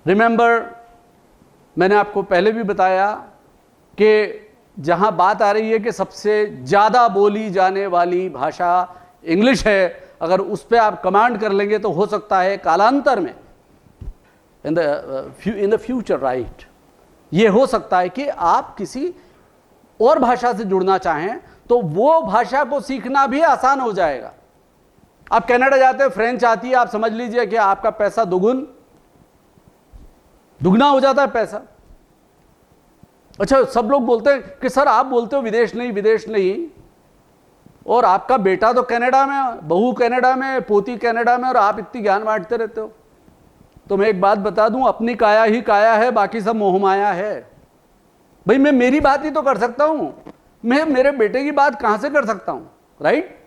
Remember, मैंने आपको पहले भी बताया कि जहां बात आ रही है कि सबसे ज़्यादा बोली जाने वाली भाषा इंग्लिश है, अगर उस पर आप कमांड कर लेंगे तो हो सकता है कालांतर में इन द फ्यूचर, राइट, ये हो सकता है कि आप किसी और भाषा से जुड़ना चाहें तो वो भाषा को सीखना भी आसान हो जाएगा। आप कनाडा जाते हैं, फ्रेंच आती है, आप समझ लीजिए कि आपका पैसा दुगना हो जाता है पैसा। अच्छा, सब लोग बोलते हैं कि सर आप बोलते हो विदेश नहीं, और आपका बेटा तो कनाडा में, बहू कनाडा में, पोती कनाडा में, और आप इतनी ज्ञान बांटते रहते हो। तो मैं एक बात बता दूं, अपनी काया ही काया है, बाकी सब मोहमाया है। भाई मैं मेरी बात ही तो कर सकता हूं, मैं मेरे बेटे की बात कहां से कर सकता हूं, right?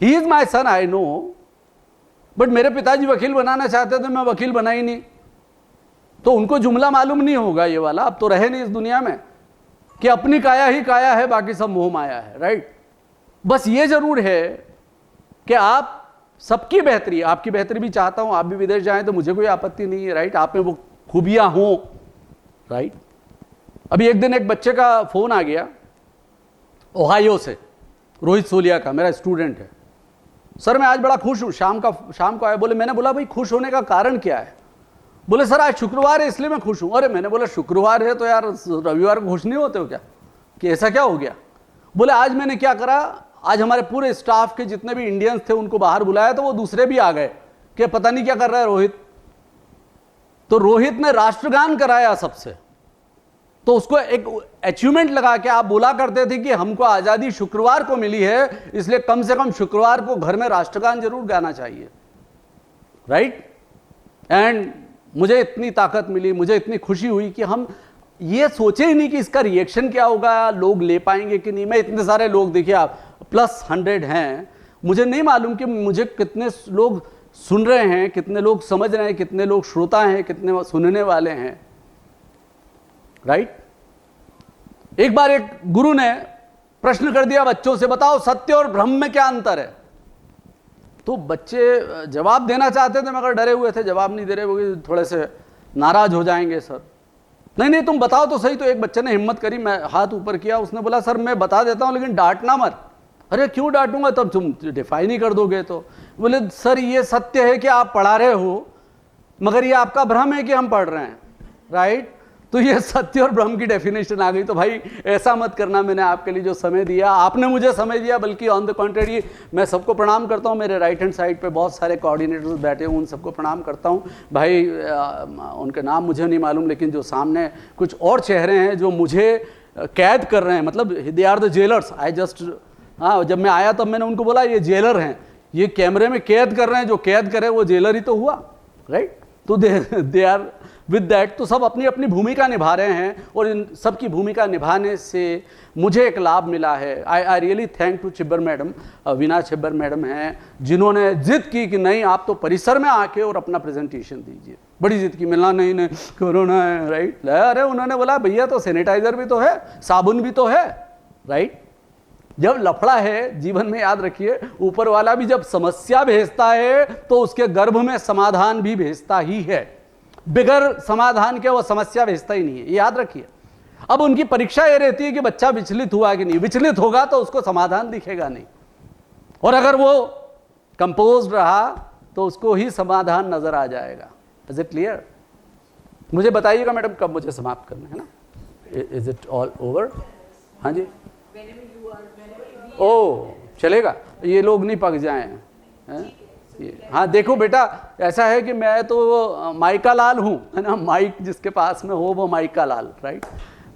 He is my son, I know, but मेरे पिताजी वकील बनाना चाहते थे, मैं वकील बना ही नहीं, तो उनको जुमला मालूम नहीं होगा ये वाला, अब तो रहे नहीं इस दुनिया में, कि अपनी काया ही काया है, बाकी सब मोह माया है, राइट? बस ये जरूर है कि आप सबकी बेहतरी, आपकी बेहतरी भी चाहता हूं, आप भी विदेश जाएं तो मुझे कोई आपत्ति नहीं है, राइट? आप में वो खूबियां हों, राइट? अभी एक दिन एक बच्चे का फोन आ गया ओहायो से, रोहित सोलिया का, मेरा स्टूडेंट है। सर मैं आज बड़ा खुश हूं, शाम को आया। बोले, मैंने बोला भाई खुश होने का कारण क्या है? बोले सर आज शुक्रवार है इसलिए मैं खुश हूं। अरे मैंने बोला शुक्रवार है तो यार रविवार को खुश नहीं होते हो क्या, कि ऐसा क्या हो गया? बोले आज मैंने क्या करा, आज हमारे पूरे स्टाफ के जितने भी इंडियंस थे उनको बाहर बुलाया, तो वो दूसरे भी आ गए कि पता नहीं क्या कर रहा है रोहित। तो रोहित ने राष्ट्रगान कराया सबसे, तो उसको एक अचीवमेंट लगा कि आप बोला करते थे कि हमको आजादी शुक्रवार को मिली है, इसलिए कम से कम शुक्रवार को घर में राष्ट्रगान जरूर गाना चाहिए, राइट? एंड मुझे इतनी ताकत मिली, मुझे इतनी खुशी हुई कि हम ये सोचे ही नहीं कि इसका रिएक्शन क्या होगा, लोग ले पाएंगे कि नहीं। मैं इतने सारे लोग, देखिए आप +100 हैं, मुझे नहीं मालूम कि मुझे कितने लोग सुन रहे हैं, कितने लोग समझ रहे हैं, कितने लोग श्रोता हैं, कितने सुनने वाले हैं, राइट? एक बार एक गुरु ने प्रश्न कर दिया बच्चों से, बताओ सत्य और भ्रम में क्या अंतर है? तो बच्चे जवाब देना चाहते थे मगर डरे हुए थे, जवाब नहीं दे रहे, वो थोड़े से नाराज हो जाएंगे सर। नहीं तुम बताओ तो सही। तो एक बच्चे ने हिम्मत करी, मैं हाथ ऊपर किया, उसने बोला सर मैं बता देता हूं लेकिन डांटना मत। अरे क्यों डांटूंगा, तब तुम डिफाइन ही कर दोगे। तो बोले सर ये सत्य है कि आप पढ़ा रहे हो, मगर ये आपका भ्रम है कि हम पढ़ रहे हैं, राइट? तो ये सत्य और भ्रम की डेफिनेशन आ गई। तो भाई ऐसा मत करना, मैंने आपके लिए जो समय दिया, आपने मुझे समय दिया, बल्कि ऑन द कॉन्ट्रेरी मैं सबको प्रणाम करता हूँ। मेरे राइट हैंड साइड पे बहुत सारे कोऑर्डिनेटर्स बैठे हैं, उन सबको प्रणाम करता हूँ। भाई उनके नाम मुझे नहीं मालूम, लेकिन जो सामने कुछ और चेहरे हैं जो मुझे कैद कर रहे हैं, मतलब they are the jailers. I just, हाँ, जब मैं आया तब मैंने उनको बोला ये जेलर हैं, ये कैमरे में कैद कर रहे हैं, जो कैद करे वो जेलर ही तो हुआ, राइट? तो दे आर विद दैट, तो सब अपनी अपनी भूमिका निभा रहे हैं, और इन सब की भूमिका निभाने से मुझे एक लाभ मिला है। I really thank to Chhibber madam, Veena Chhibber madam हैं, जिन्होंने जिद की कि नहीं आप तो परिसर में आके और अपना प्रेजेंटेशन दीजिए। बड़ी जिद की, मिलना नहीं कोरोना है, राइट? अरे उन्होंने बोला भैया तो सैनिटाइजर भी तो है, साबुन भी तो है, राइट? जब लफड़ा है जीवन में, याद रखिए, ऊपर वाला भी जब समस्या भेजता है तो उसके गर्भ में समाधान भी भेजता ही है। बिगर समाधान के वो समस्या भेजता ही नहीं है, याद रखिए। अब उनकी परीक्षा ये रहती है कि बच्चा विचलित हुआ कि नहीं। विचलित होगा तो उसको समाधान दिखेगा नहीं, और अगर वो कंपोज्ड रहा तो उसको ही समाधान नजर आ जाएगा। Is it clear? मुझे बताइएगा मैडम कब मुझे समाप्त करना है ना? Is it all over? हाँ जी, ओ चलेगा, ये लोग नहीं पक जाएं, हैं? हाँ देखो बेटा, ऐसा है कि मैं तो माइका लाल हूँ, है ना? माइक जिसके पास में हो वो माइका लाल, राइट?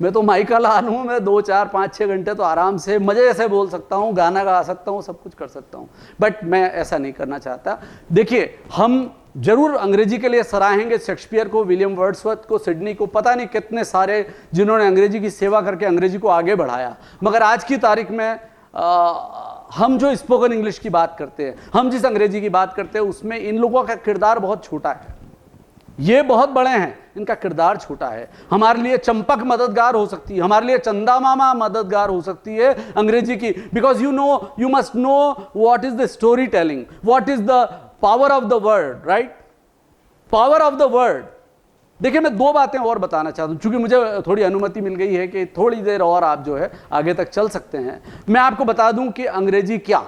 मैं तो माइका लाल हूँ। मैं 2, 4, 5, 6 घंटे तो आराम से मज़े से बोल सकता हूँ, गाना गा सकता हूँ, सब कुछ कर सकता हूँ, बट मैं ऐसा नहीं करना चाहता। देखिए हम जरूर अंग्रेजी के लिए सराहेंगे शेक्सपियर को, विलियम वर्ड्सवर्थ को, सिडनी को, पता नहीं कितने सारे जिन्होंने अंग्रेजी की सेवा करके अंग्रेजी को आगे बढ़ाया। मगर आज की तारीख में हम जो स्पोकन इंग्लिश की बात करते हैं, हम जिस अंग्रेजी की बात करते हैं, उसमें इन लोगों का किरदार बहुत छोटा है। ये बहुत बड़े हैं, इनका किरदार छोटा है। हमारे लिए चंपक मददगार हो सकती है, हमारे लिए चंदा मामा मददगार हो सकती है अंग्रेजी की, because you must know what is the story telling, what is the power of the word, right? Power of the word. देखिए मैं दो बातें और बताना चाहता हूं, चूंकि मुझे थोड़ी अनुमति मिल गई है कि थोड़ी देर और आप जो है आगे तक चल सकते हैं। मैं आपको बता दूं कि अंग्रेजी क्या,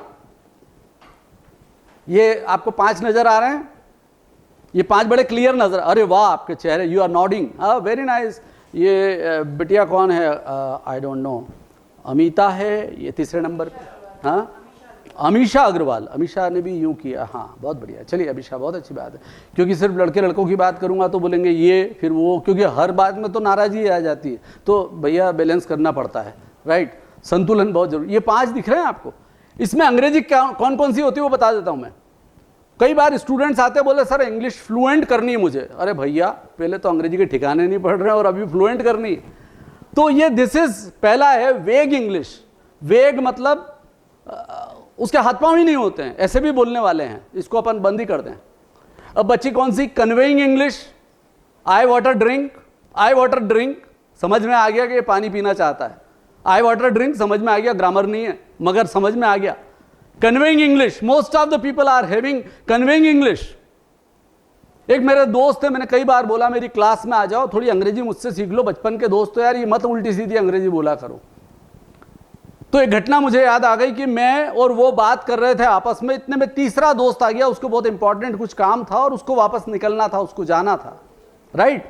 ये आपको 5 नजर आ रहे हैं, ये 5 बड़े क्लियर नजर, अरे वाह आपके चेहरे, you are nodding, very nice. ये बिटिया कौन है, आई डोंट नो, अमिता है ये तीसरे नंबर पे, हाँ अमीशा अग्रवाल, अमीशा ने भी यूं किया, हाँ बहुत बढ़िया। चलिए अमीशा, बहुत अच्छी बात है, क्योंकि सिर्फ लड़के लड़कों की बात करूंगा तो बोलेंगे ये फिर वो, क्योंकि हर बात में तो नाराजी आ जाती है, तो भैया बैलेंस करना पड़ता है, राइट, संतुलन बहुत जरूरी। ये 5 दिख रहे हैं आपको, इसमें अंग्रेजी क्या कौन कौन सी होती है वो बता देता हूं मैं। कई बार स्टूडेंट्स आते बोले सर इंग्लिश फ्लुएंट करनी है मुझे, अरे भैया पहले तो अंग्रेजी के ठिकाने नहीं पढ़ रहे हैं और अभी फ्लुएंट करनी है। तो ये दिस इज पहला है वेग इंग्लिश। वेग मतलब उसके हाथ पांव ही नहीं होते हैं, ऐसे भी बोलने वाले हैं, इसको अपन बंद ही कर दें। अब बच्ची कौन सी, कन्वेइंग इंग्लिश, आई वाटर ड्रिंक, आई वाटर ड्रिंक समझ में आ गया कि ये पानी पीना चाहता है, आई वाटर ड्रिंक समझ में आ गया, ग्रामर नहीं है मगर समझ में आ गया। Conveying English, most of the people are having conveying English. एक मेरे दोस्त है, मैंने कई बार बोला मेरी क्लास में आ जाओ, थोड़ी अंग्रेजी मुझसे सीख लो, बचपन के दोस्त तो यार ये मत उल्टी सीधी अंग्रेजी बोला करो। तो एक घटना मुझे याद आ गई कि मैं और वो बात कर रहे थे आपस में, इतने में तीसरा दोस्त आ गया, उसको बहुत इंपॉर्टेंट कुछ काम था और उसको वापस निकलना था, उसको जाना था, राइट।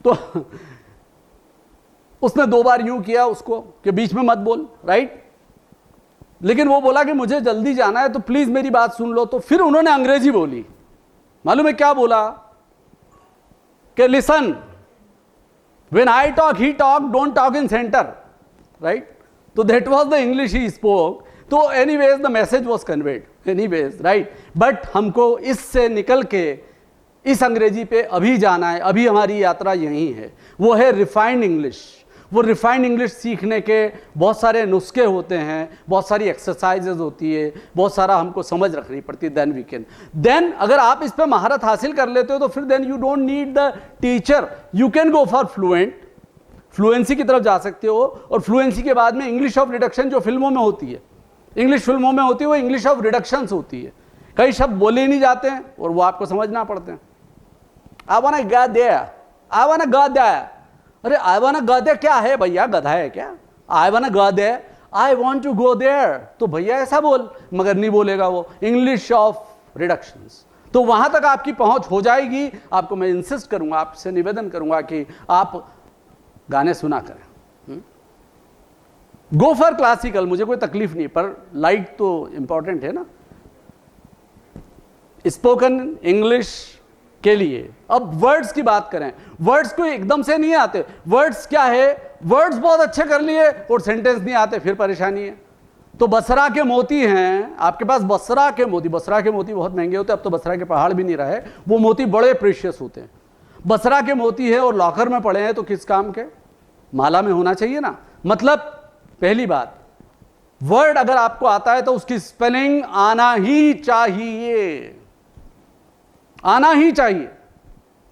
तो उसने 2 बार यूं किया उसको कि बीच में मत बोल, राइट, लेकिन वो बोला कि मुझे जल्दी जाना है तो प्लीज मेरी बात सुन लो। तो फिर उन्होंने अंग्रेजी बोली, मालूम है क्या बोला कि listen, when I talk he talk, don't talk in centre, right. तो that was the English he spoke. तो anyways the message was conveyed, anyways, right. But हमको इससे निकल के इस अंग्रेजी पे अभी जाना है, अभी हमारी यात्रा यही है, वो है रिफाइंड इंग्लिश। वो रिफाइंड इंग्लिश सीखने के बहुत सारे नुस्खे होते हैं, बहुत सारी एक्सरसाइजेज होती है, बहुत सारा हमको समझ रखनी पड़ती है, देन वी कैन, देन अगर आप इस पे महारत हासिल कर लेते हो तो फिर then you don't need the teacher, you can go for fluency की तरफ जा सकते हो। और फ्लुएंसी के बाद में इंग्लिश ऑफ रिडक्शन जो फिल्मों में होती है, इंग्लिश फिल्मों में होती है, वो इंग्लिश ऑफ रिडक्शंस होती है। कई शब्द बोले ही नहीं जाते हैं और वो आपको समझना पड़ते हैं। आई वांट अ गधा, आई वांट अ गधा, अरे आई वांट अ गधा क्या है भैया, गधा है क्या? आई वांट अ गधा, I want to go there, तो भैया ऐसा बोल, मगर नहीं बोलेगा वो, इंग्लिश ऑफ रिडक्शंस। तो वहां तक आपकी पहुंच हो जाएगी। आपको मैं इंसिस्ट करूंगा, आपसे निवेदन करूंगा कि आप गाने सुना करें, गो फॉर क्लासिकल, मुझे कोई तकलीफ नहीं, पर लाइट तो इंपॉर्टेंट है ना। स्पोकन इंग्लिश के लिए अब वर्ड्स की बात करें, वर्ड्स को एकदम से नहीं आते। वर्ड्स क्या है, वर्ड्स बहुत अच्छे कर लिए और सेंटेंस नहीं आते, फिर परेशानी है। तो बसरा के मोती हैं आपके पास, बसरा के मोती, बसरा के मोती बहुत महंगे होते हैं, अब तो बसरा के पहाड़ भी नहीं रहे, वो मोती बड़े प्रीशियस होते हैं। बसरा के मोती है और लॉकर में पड़े हैं तो किस काम के, माला में होना चाहिए ना। मतलब पहली बात, वर्ड अगर आपको आता है तो उसकी स्पेलिंग आना ही चाहिए, आना ही चाहिए।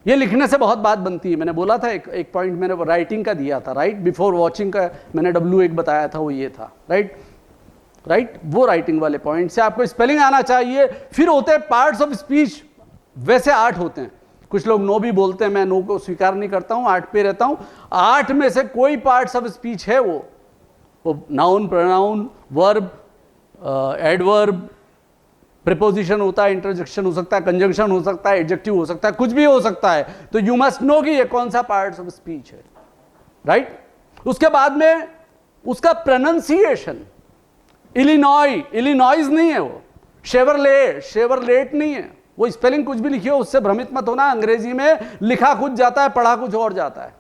ये लिखने से बहुत बात बनती है। मैंने बोला था एक पॉइंट मैंने राइटिंग का दिया था, राइट बिफोर वॉचिंग का मैंने W1 बताया था, वो ये था, राइट, वो राइटिंग वाले पॉइंट से आपको स्पेलिंग आना चाहिए। फिर होते हैं पार्ट्स ऑफ स्पीच, वैसे 8 होते हैं। कुछ लोग नो भी बोलते हैं, मैं नो को स्वीकार नहीं करता हूं, 8 पे रहता हूं। 8 में से कोई पार्ट्स ऑफ स्पीच है वो noun, pronoun, verb, adverb, preposition होता है, इंटरजेक्शन हो सकता है, कंजंक्शन हो सकता है, एडजेक्टिव हो सकता है, कुछ भी हो सकता है। तो यू मस्ट नो कि ये कौन सा पार्ट्स ऑफ स्पीच है, राइट। उसके बाद में उसका प्रोनाउंसिएशन, इलिनॉइज नहीं है वो, शेवरलेट नहीं है वो। स्पेलिंग कुछ भी लिखी हो उससे भ्रमित मत होना, अंग्रेजी में लिखा कुछ जाता है, पढ़ा कुछ और जाता है।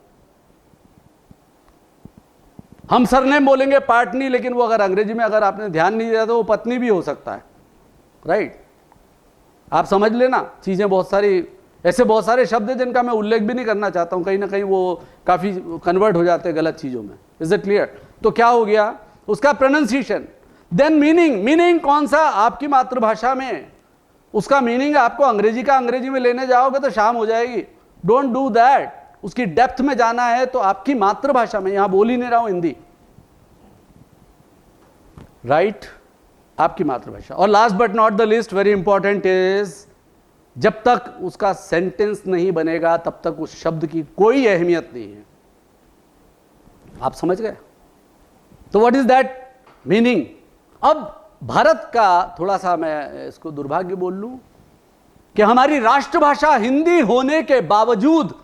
हम सरनेम बोलेंगे पाटनी, लेकिन वो अगर अंग्रेजी में अगर आपने ध्यान नहीं दिया तो वो पत्नी भी हो सकता है, राइट। आप समझ लेना, चीजें बहुत सारी, ऐसे बहुत सारे शब्द हैं जिनका मैं उल्लेख भी नहीं करना चाहता हूं, कहीं ना कहीं वो काफी कन्वर्ट हो जाते हैं गलत चीजों में। Is it clear? तो क्या हो गया उसका प्रोनाउंसिएशन। देन मीनिंग कौन सा आपकी मातृभाषा में, उसका मीनिंग आपको अंग्रेजी का अंग्रेजी में लेने जाओगे तो शाम हो जाएगी। Don't do that. उसकी डेप्थ में जाना है तो आपकी मातृभाषा में, यहां बोल ही नहीं रहा हूं हिंदी, राइट, आपकी मातृभाषा। और last but not the list, very important is जब तक उसका सेंटेंस नहीं बनेगा तब तक उस शब्द की कोई अहमियत नहीं है। आप समझ गए? तो व्हाट इज दैट मीनिंग? अब भारत का थोड़ा सा मैं इसको दुर्भाग्य बोल लूं कि हमारी राष्ट्रभाषा हिंदी होने के बावजूद,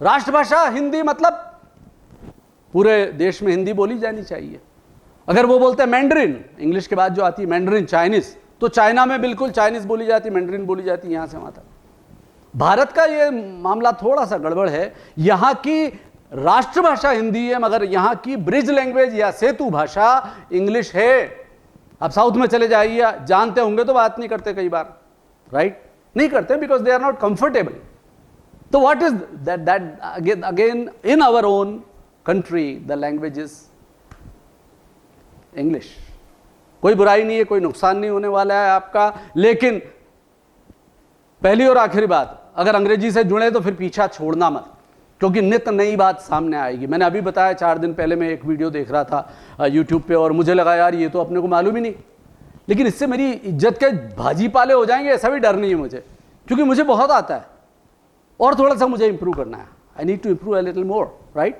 राष्ट्रभाषा हिंदी मतलब पूरे देश में हिंदी बोली जानी चाहिए। अगर वो बोलते हैं मैंड्रिन, इंग्लिश के बाद जो आती है मैंड्रिन, चाइनीज, तो चाइना में बिल्कुल चाइनीज बोली जाती, मैंड्रिन बोली जाती, यहां से वहां तक। भारत का ये मामला थोड़ा सा गड़बड़ है। यहां की राष्ट्रभाषा हिंदी है, मगर यहां की ब्रिज लैंग्वेज या सेतु भाषा इंग्लिश है। आप साउथ में चले जाइए, जानते होंगे तो बात नहीं करते कई बार, राइट? नहीं करते because they are not comfortable. तो what is that again in our own country the language is English. कोई बुराई नहीं है, कोई नुकसान नहीं होने वाला है आपका, लेकिन पहली और आखिरी बात, अगर अंग्रेजी से जुड़े तो फिर पीछा छोड़ना मत, क्योंकि नित नई बात सामने आएगी। मैंने अभी बताया 4 दिन पहले मैं एक वीडियो देख रहा था यूट्यूब पे, और मुझे लगा यार ये तो अपने को मालूम ही नहीं, लेकिन इससे मेरी इज्जत के भाजी पाले हो जाएंगे ऐसा भी डर नहीं है मुझे, क्योंकि मुझे बहुत आता है और थोड़ा सा मुझे इंप्रूव करना है। I need to improve a little more, right?